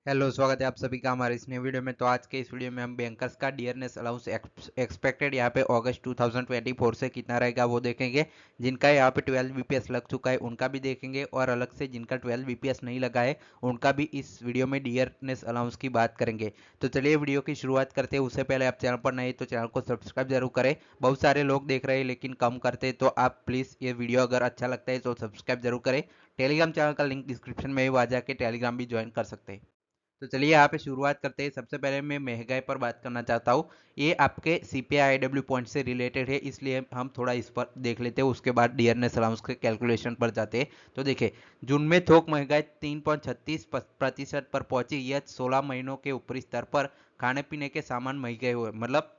Hello, स्वागत है आप सभी का हमारे इस नए वीडियो में। तो आज के इस वीडियो में हम बैंकर्स का डियरनेस अलाउंस एक्सपेक्टेड यहाँ पे अगस्त 2024 से कितना रहेगा वो देखेंगे। जिनका यहाँ पे 12 बीपीएस लग चुका है उनका भी देखेंगे, और अलग से जिनका 12 बीपीएस नहीं लगा है उनका भी इस वीडियो में डियरनेस अलाउंस की बात करेंगे। तो चलिए वीडियो की शुरुआत करते हैं। उससे पहले आप चैनल पर नए तो चैनल को सब्सक्राइब जरूर करें। बहुत सारे लोग देख रहे हैं लेकिन कम करते हैं, तो आप प्लीज़ ये वीडियो अगर अच्छा लगता है तो सब्सक्राइब जरूर करें। टेलीग्राम चैनल का लिंक डिस्क्रिप्शन में ही वहाँ जाके टेलीग्राम भी ज्वाइन कर सकते हैं। तो चलिए यहाँ पे शुरुआत करते हैं। सबसे पहले मैं महंगाई पर बात करना चाहता हूँ। ये आपके सीपीआई आईडब्ल्यू पॉइंट से रिलेटेड है, इसलिए हम थोड़ा इस पर देख लेते हैं, उसके बाद डियरनेस अलाउंस के कैलकुलेशन पर जाते हैं। तो देखिए, जून में थोक महंगाई 3.36% पर पहुंची। यह 16 महीनों के ऊपरी स्तर पर खाने पीने के सामान महंगे हुए, मतलब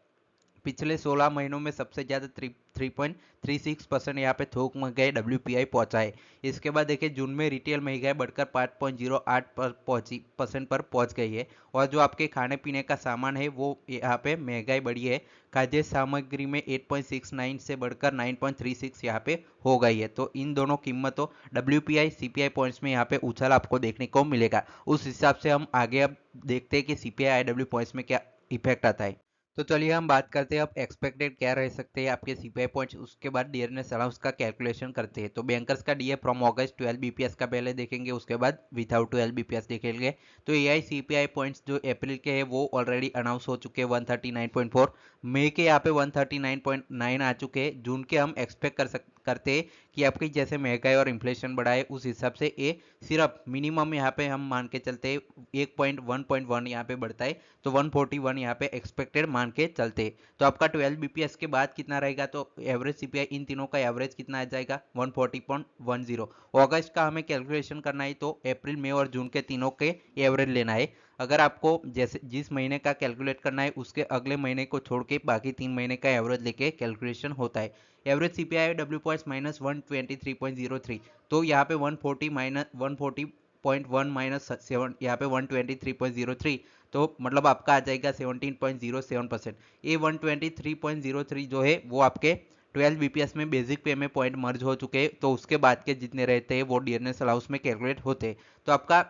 पिछले 16 महीनों में सबसे ज़्यादा 3.36% यहाँ पे थोक महंगाई डब्ल्यूपीआई पहुंचा है। इसके बाद देखिए, जून में रिटेल महंगाई बढ़कर 5.08 पर पहुंची परसेंट पर पहुंच गई है। और जो आपके खाने पीने का सामान है वो यहाँ पे महंगाई बढ़ी है। खाद्य सामग्री में 8.69 से बढ़कर 9.36 यहाँ पे हो गई है। तो इन दोनों कीमतों डब्ल्यूपीआई सीपीआई पॉइंट्स में यहाँ पे उछाल आपको देखने को मिलेगा। उस हिसाब से हम आगे अब देखते हैं कि सीपीआई आईडब्ल्यू पॉइंट्स में क्या इफेक्ट आता है। तो चलिए हम बात करते हैं अब एक्सपेक्टेड क्या रह सकते हैं आपके सीपीआई पॉइंट्स, उसके बाद डियरनेस अलाउंस का कैलकुलेशन करते हैं। तो बैंकर्स का डीए फ्रॉम अगस्त 12 बीपीएस का पहले देखेंगे, उसके बाद विदाउट 12 बीपीएस देखेंगे। तो एआई सीपीआई पॉइंट्स जो अप्रैल के हैं वो ऑलरेडी अनाउंस हो चुके हैं 139.4। मई के यहाँ पे 139.9 आ चुके हैं। जून के हम एक्सपेक्ट करते हैं कि आपकी जैसे महंगाई और इन्फ्लेशन बढ़ा है उस हिसाब से ये सिर्फ मिनिमम यहाँ पे हम मान के चलते हैं 1.1 यहाँ पे बढ़ता है। तो 141 यहाँ पे एक्सपेक्टेड मान के चलते। तो आपका 12 बीपीएस के बाद कितना रहेगा, तो एवरेज सीपीआई इन तीनों का एवरेज कितना आ जाएगा 140.10। अगस्त का हमें कैलकुलेशन करना है तो अप्रैल मई और जून के तीनों के एवरेज लेना है। अगर आपको जैसे जिस महीने का कैलकुलेट करना है उसके अगले महीने को छोड़ के बाकी 3 महीने का एवरेज लेके कैलकुलेशन होता है। Average CPI W point minus 123.03। तो यहाँ पे 140 माइनस 140.1 माइनस 7 यहाँ पे 123.03। तो मतलब आपका आ जाएगा 17.07%। ये 123.03 जो है वो आपके 12 बीपीएस में बेसिक पे में पॉइंट मर्ज हो चुके हैं, तो उसके बाद के जितने रहते हैं वो डियरनेस अलाउंस में कैलकुलेट होते हैं। तो आपका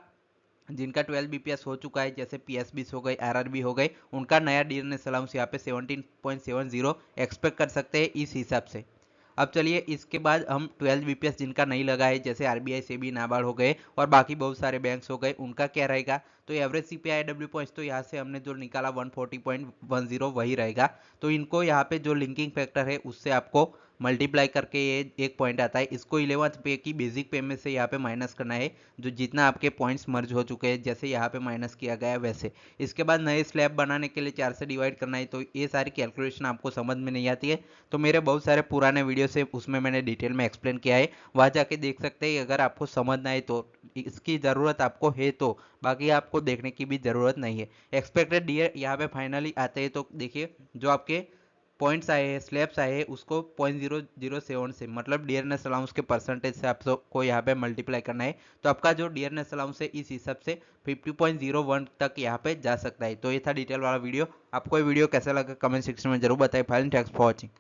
जिनका 12 बीपीएस हो चुका है जैसे पीएसबी हो गई, आरआरबी हो गई, उनका नया डियरनेस अलाउंस यहाँ पे 17.70 एक्सपेक्ट कर सकते हैं इस हिसाब से। अब चलिए इसके बाद हम 12 बीपीएस जिनका नहीं लगा है जैसे आरबीआई से भी नाबार्ड हो गए और बाकी बहुत सारे बैंक्स हो गए, उनका क्या रहेगा। तो एवरेज सीपीआई डब्ल्यू पॉइंट्स तो यहाँ से हमने जो निकाला 140.10 वही रहेगा। तो इनको यहाँ पे जो लिंकिंग फैक्टर है उससे आपको मल्टीप्लाई करके ये एक पॉइंट आता है। इसको 11th पे की बेसिक पे में से यहाँ पे माइनस करना है, जो जितना आपके पॉइंट्स मर्ज हो चुके हैं जैसे यहाँ पे माइनस किया गया है वैसे। इसके बाद नए स्लैब बनाने के लिए 4 से डिवाइड करना है। तो ये सारी कैलकुलेशन आपको समझ में नहीं आती है तो मेरे बहुत सारे पुराने वीडियो से उसमें मैंने डिटेल में एक्सप्लेन किया है, वहाँ जाके देख सकते हैं अगर आपको समझना है तो। इसकी ज़रूरत आपको है तो, बाकी आपको देखने की भी ज़रूरत नहीं है। एक्सपेक्टेड डी यहाँ पे फाइनली आते हैं तो देखिए, जो आपके पॉइंट्स आए हैं स्लैब्स आए हैं उसको 0.007 से मतलब डियरनेस अलाउंस के परसेंटेज से आपको यहाँ पे मल्टीप्लाई करना है। तो आपका जो डियरनेस अलाउंस है इस हिसाब से 50.01 तक यहाँ पे जा सकता है। तो ये था डिटेल वाला वीडियो। आपको ये वीडियो कैसा लगा कमेंट सेक्शन में जरूर बताएं। Finally thanks for watching.